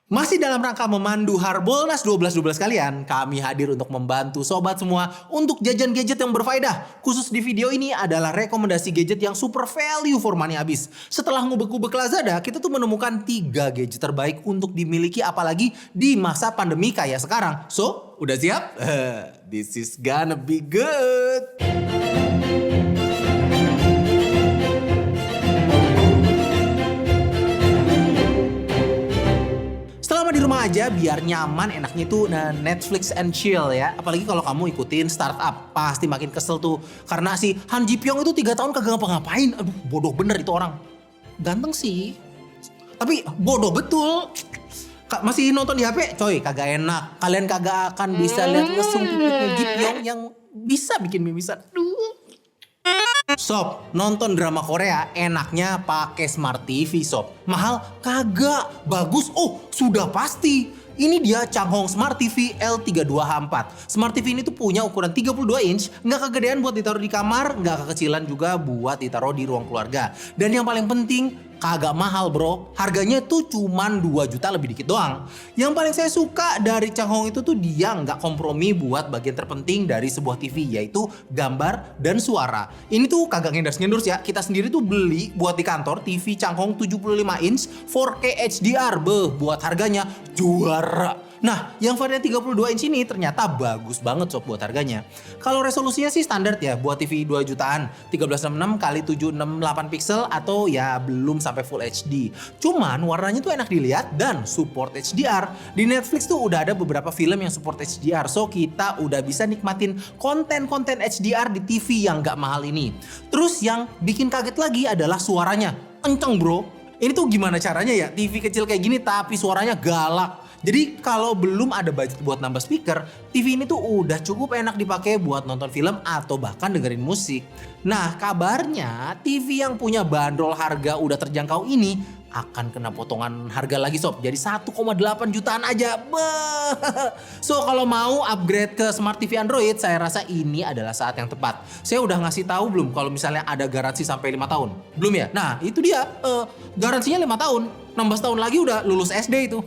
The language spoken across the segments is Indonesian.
Masih dalam rangka memandu Harbolnas 12-12 kalian, kami hadir untuk membantu sobat semua untuk jajan gadget yang berfaedah. Khusus di video ini adalah rekomendasi gadget yang super value for money abis. Setelah ngubek-ngubek Lazada, kita tuh menemukan 3 gadget terbaik untuk dimiliki apalagi di masa pandemi kayak sekarang. So, udah siap? This is gonna be good. Selama di rumah aja biar nyaman, enaknya tuh Netflix and chill ya. Apalagi kalau kamu ikutin startup, pasti makin kesel tuh. Karena si Han Ji Pyong itu 3 tahun kagak ngapa-ngapain. Aduh, bodoh bener itu orang. Ganteng sih, tapi bodoh betul. Masih nonton di HP? Coy, kagak enak. Kalian kagak akan bisa lihat lesung pipitnya Ji Pyong yang bisa bikin mimisan. Sob, nonton drama Korea enaknya pakai Smart TV sob. Mahal? Kagak. Bagus? Oh, sudah pasti. Ini dia Changhong Smart TV L32H4. Smart TV ini tuh punya ukuran 32 inch, nggak kegedean buat ditaruh di kamar, nggak kekecilan juga buat ditaruh di ruang keluarga. Dan yang paling penting, kagak mahal bro. Harganya tuh cuman 2 juta lebih dikit doang. Yang paling saya suka dari Changhong itu tuh dia nggak kompromi buat bagian terpenting dari sebuah TV, yaitu gambar dan suara. Ini tuh kagak ngendorse ya. Kita sendiri tuh beli buat di kantor TV Changhong 75 inch 4K HDR. Buat harganya juara. Nah, yang varian 32 inch ini ternyata bagus banget sob buat harganya. Kalau resolusinya sih standar ya buat TV 2 jutaan, 1366 x 768 pixel atau ya belum sampai Full HD. Cuman warnanya tuh enak dilihat dan support HDR. Di Netflix tuh udah ada beberapa film yang support HDR, so kita udah bisa nikmatin konten-konten HDR di TV yang gak mahal ini. Terus yang bikin kaget lagi adalah suaranya. Kenceng bro. Ini tuh gimana caranya ya TV kecil kayak gini tapi suaranya galak. Jadi kalau belum ada budget buat nambah speaker, TV ini tuh udah cukup enak dipakai buat nonton film atau bahkan dengerin musik. Nah kabarnya TV yang punya bandrol harga udah terjangkau ini akan kena potongan harga lagi sob. Jadi 1,8 jutaan aja. So kalau mau upgrade ke Smart TV Android, saya rasa ini adalah saat yang tepat. Saya udah ngasih tahu belum kalau misalnya ada garansi sampai 5 tahun? Belum ya? Nah itu dia, garansinya 5 tahun. 16 tahun lagi udah lulus SD itu.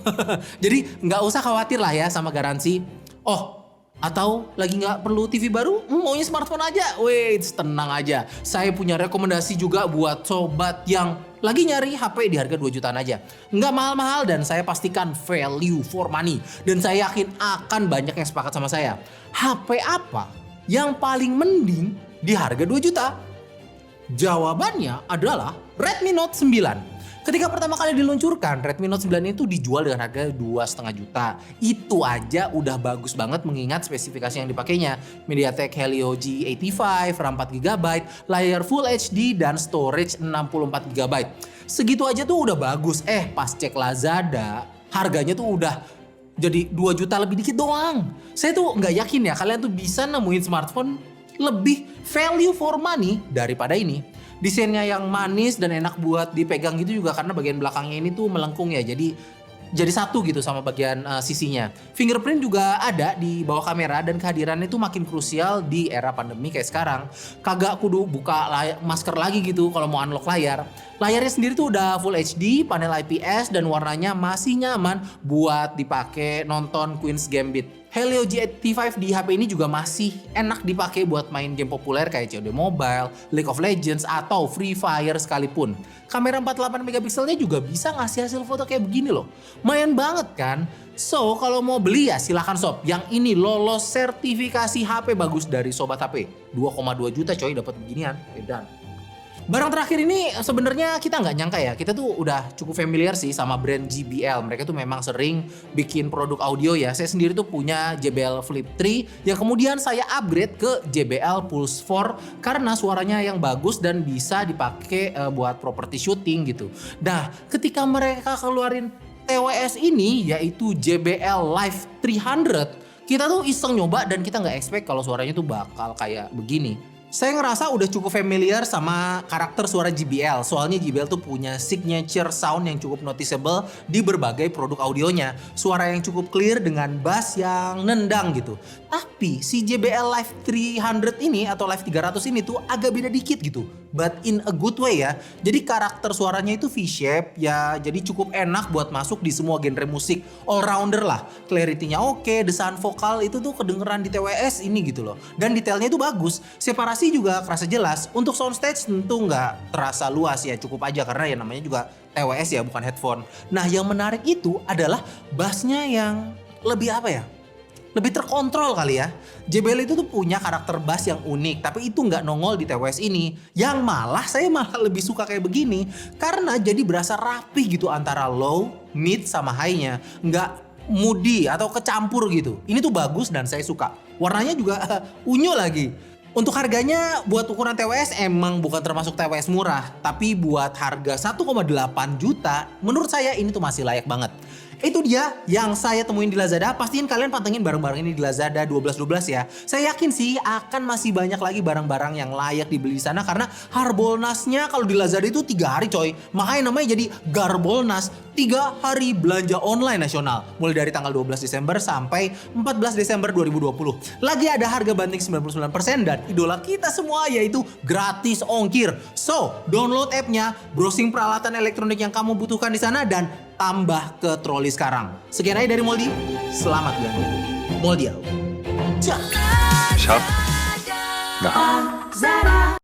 Jadi nggak usah khawatir lah ya sama garansi. Oh, atau lagi nggak perlu TV baru? Maunya smartphone aja? Wait, tenang aja. Saya punya rekomendasi juga buat sobat yang lagi nyari HP di harga 2 jutaan aja. Nggak mahal-mahal dan saya pastikan value for money. Dan saya yakin akan banyak yang sepakat sama saya. HP apa yang paling mending di harga 2 juta? Jawabannya adalah Redmi Note 9. Ketika pertama kali diluncurkan, Redmi Note 9 itu dijual dengan harga 2,5 juta. Itu aja udah bagus banget mengingat spesifikasi yang dipakainya. MediaTek Helio G85, RAM 4GB, layar Full HD, dan storage 64GB. Segitu aja tuh udah bagus. Pas cek Lazada, harganya tuh udah jadi 2 juta lebih dikit doang. Saya tuh nggak yakin ya kalian tuh bisa nemuin smartphone lebih value for money daripada ini. Desainnya yang manis dan enak buat dipegang gitu juga karena bagian belakangnya ini tuh melengkung ya. Jadi satu gitu sama bagian sisinya. Fingerprint juga ada di bawah kamera dan kehadirannya itu makin krusial di era pandemi kayak sekarang. Kagak kudu buka masker lagi gitu kalau mau unlock layar. Layarnya sendiri tuh udah Full HD, panel IPS dan warnanya masih nyaman buat dipakai nonton Queen's Gambit. Helio G85 di HP ini juga masih enak dipakai buat main game populer kayak COD Mobile, League of Legends, atau Free Fire sekalipun. Kamera 48 megapikselnya juga bisa ngasih hasil foto kayak begini loh. Mayan banget kan? So kalau mau beli ya silahkan sob. Yang ini lolos sertifikasi HP bagus dari Sobat HP. 2,2 juta coy dapat beginian. Edan. Barang terakhir ini sebenarnya kita nggak nyangka ya, kita tuh udah cukup familiar sih sama brand JBL. Mereka tuh memang sering bikin produk audio ya. Saya sendiri tuh punya JBL Flip 3 yang kemudian saya upgrade ke JBL Pulse 4 karena suaranya yang bagus dan bisa dipakai buat properti syuting gitu. Nah, ketika mereka keluarin TWS ini yaitu JBL Live 300, kita tuh iseng nyoba dan kita nggak expect kalau suaranya tuh bakal kayak begini. Saya ngerasa udah cukup familiar sama karakter suara JBL. Soalnya JBL tuh punya signature sound yang cukup noticeable di berbagai produk audionya. Suara yang cukup clear dengan bass yang nendang gitu. Tapi si JBL Live 300 ini atau Live 300 ini tuh agak beda dikit gitu. but in a good way ya. Jadi karakter suaranya itu V-shape ya, jadi cukup enak buat masuk di semua genre musik. All rounder lah, clarity-nya oke, desahan vokal itu tuh kedengeran di TWS ini gitu loh. Dan detailnya itu bagus, separasi juga kerasa jelas. Untuk soundstage tentu nggak terasa luas ya, cukup aja karena ya namanya juga TWS ya, bukan headphone. Nah yang menarik itu adalah bassnya yang lebih apa ya? Lebih terkontrol kali ya. JBL itu tuh punya karakter bass yang unik, tapi itu nggak nongol di TWS ini. Yang saya malah lebih suka kayak begini, karena jadi berasa rapi gitu antara low, mid, sama high-nya. Nggak moody atau kecampur gitu. Ini tuh bagus dan saya suka. Warnanya juga unyu lagi. Untuk harganya buat ukuran TWS emang bukan termasuk TWS murah, tapi buat harga 1,8 juta, menurut saya ini tuh masih layak banget. Itu dia yang saya temuin di Lazada. Pastiin kalian pantengin barang-barang ini di Lazada 12.12 ya. Saya yakin sih akan masih banyak lagi barang-barang yang layak dibeli di sana karena Harbolnasnya kalau di Lazada itu 3 hari coy. Makanya namanya jadi Garbolnas, 3 hari belanja online nasional. Mulai dari tanggal 12 Desember sampai 14 Desember 2020. Lagi ada harga banting 99% dan idola kita semua yaitu gratis ongkir. So, download app-nya, browsing peralatan elektronik yang kamu butuhkan di sana dan tambah ke troli sekarang. Sekian aja dari Moldi. Selamat belanja. Moldi out. Ciao. Shop. Nah.